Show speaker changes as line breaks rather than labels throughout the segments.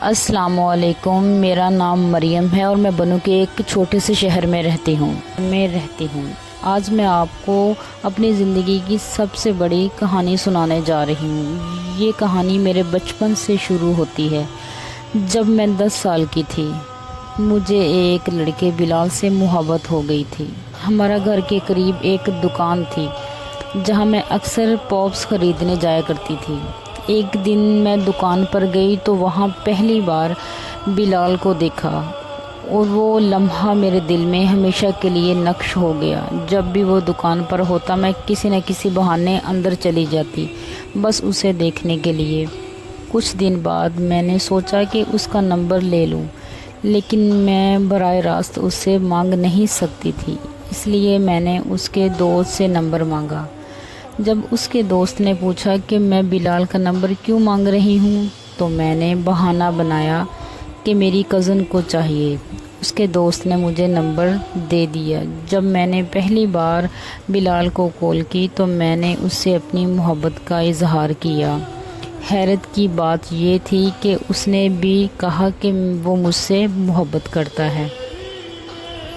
السلام علیکم، میرا نام مریم ہے اور میں بنو کے ایک چھوٹے سے شہر میں رہتی ہوں۔ آج میں آپ کو اپنی زندگی کی سب سے بڑی کہانی سنانے جا رہی ہوں۔ یہ کہانی میرے بچپن سے شروع ہوتی ہے۔ جب میں 10 سال کی تھی، مجھے ایک لڑکے بلال سے محبت ہو گئی تھی۔ ہمارا گھر کے قریب ایک دکان تھی جہاں میں اکثر پاپس خریدنے جایا کرتی تھی۔ ایک دن میں دکان پر گئی تو وہاں پہلی بار بلال کو دیکھا اور وہ لمحہ میرے دل میں ہمیشہ کے لیے نقش ہو گیا۔ جب بھی وہ دکان پر ہوتا میں کسی نہ کسی بہانے اندر چلی جاتی، بس اسے دیکھنے کے لیے۔ کچھ دن بعد میں نے سوچا کہ اس کا نمبر لے لوں، لیکن میں براہ راست اس سے مانگ نہیں سکتی تھی، اس لیے میں نے اس کے دوست سے نمبر مانگا۔ جب اس کے دوست نے پوچھا کہ میں بلال کا نمبر کیوں مانگ رہی ہوں، تو میں نے بہانہ بنایا کہ میری کزن کو چاہیے۔ اس کے دوست نے مجھے نمبر دے دیا۔ جب میں نے پہلی بار بلال کو کال کی تو میں نے اس سے اپنی محبت کا اظہار کیا۔ حیرت کی بات یہ تھی کہ اس نے بھی کہا کہ وہ مجھ سے محبت کرتا ہے،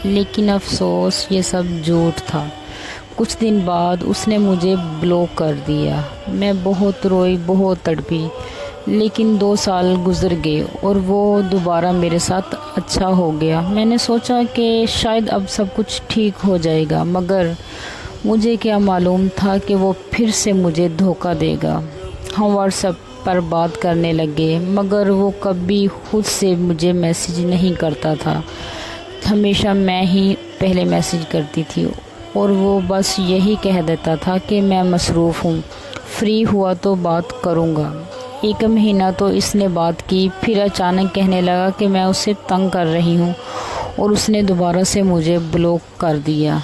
لیکن افسوس یہ سب جھوٹ تھا۔ کچھ دن بعد اس نے مجھے بلاک کر دیا۔ میں بہت روئی، بہت تڑپی، لیکن 2 سال گزر گئے اور وہ دوبارہ میرے ساتھ اچھا ہو گیا۔ میں نے سوچا کہ شاید اب سب کچھ ٹھیک ہو جائے گا، مگر مجھے کیا معلوم تھا کہ وہ پھر سے مجھے دھوکہ دے گا۔ ہم واٹس ایپ پر بات کرنے لگے، مگر وہ کبھی خود سے مجھے میسیج نہیں کرتا تھا۔ ہمیشہ میں ہی پہلے میسیج کرتی تھی اور وہ بس یہی کہہ دیتا تھا کہ میں مصروف ہوں، فری ہوا تو بات کروں گا۔ 1 مہینہ تو اس نے بات کی، پھر اچانک کہنے لگا کہ میں اسے تنگ کر رہی ہوں اور اس نے دوبارہ سے مجھے بلاک کر دیا۔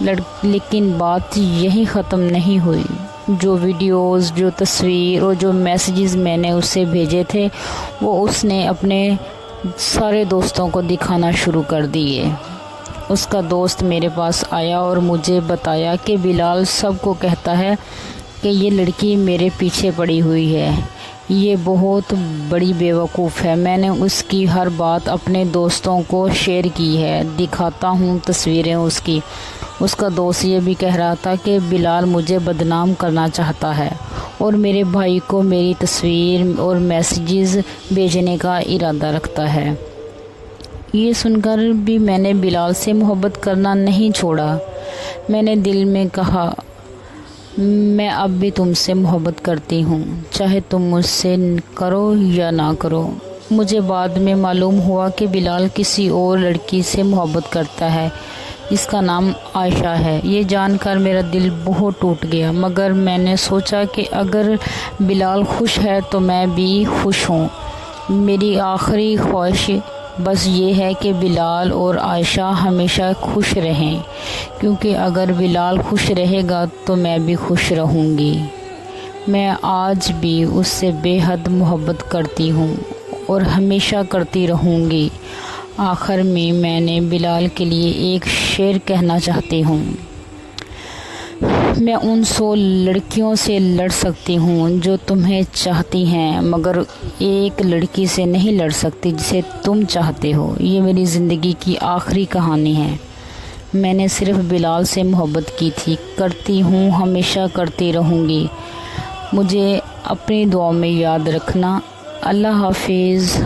لیکن بات یہی ختم نہیں ہوئی۔ جو ویڈیوز، جو تصویر اور جو میسیجز میں نے اسے بھیجے تھے وہ اس نے اپنے سارے دوستوں کو دکھانا شروع کر دیے۔ اس کا دوست میرے پاس آیا اور مجھے بتایا کہ بلال سب کو کہتا ہے کہ یہ لڑکی میرے پیچھے پڑی ہوئی ہے، یہ بہت بڑی بیوقوف ہے۔ میں نے اس کی ہر بات اپنے دوستوں کو شیئر کی ہے، دکھاتا ہوں تصویریں اس کی۔ اس کا دوست یہ بھی کہہ رہا تھا کہ بلال مجھے بدنام کرنا چاہتا ہے اور میرے بھائی کو میری تصویر اور میسیجز بھیجنے کا ارادہ رکھتا ہے۔ یہ سن کر بھی میں نے بلال سے محبت کرنا نہیں چھوڑا۔ میں نے دل میں کہا، میں اب بھی تم سے محبت کرتی ہوں، چاہے تم مجھ سے کرو یا نہ کرو۔ مجھے بعد میں معلوم ہوا کہ بلال کسی اور لڑکی سے محبت کرتا ہے جس کا نام عائشہ ہے۔ یہ جان کر میرا دل بہت ٹوٹ گیا، مگر میں نے سوچا کہ اگر بلال خوش ہے تو میں بھی خوش ہوں۔ میری آخری خواہش بس یہ ہے کہ بلال اور عائشہ ہمیشہ خوش رہیں، کیونکہ اگر بلال خوش رہے گا تو میں بھی خوش رہوں گی۔ میں آج بھی اس سے بے حد محبت کرتی ہوں اور ہمیشہ کرتی رہوں گی۔ آخر میں نے بلال کے لیے ایک شعر کہنا چاہتی ہوں۔ میں ان 100 لڑکیوں سے لڑ سکتی ہوں جو تمہیں چاہتی ہیں، مگر ایک لڑکی سے نہیں لڑ سکتی جسے تم چاہتے ہو۔ یہ میری زندگی کی آخری کہانی ہے۔ میں نے صرف بلال سے محبت کی تھی، کرتی ہوں، ہمیشہ کرتی رہوں گی۔ مجھے اپنی دعاؤں میں یاد رکھنا۔ اللہ حافظ۔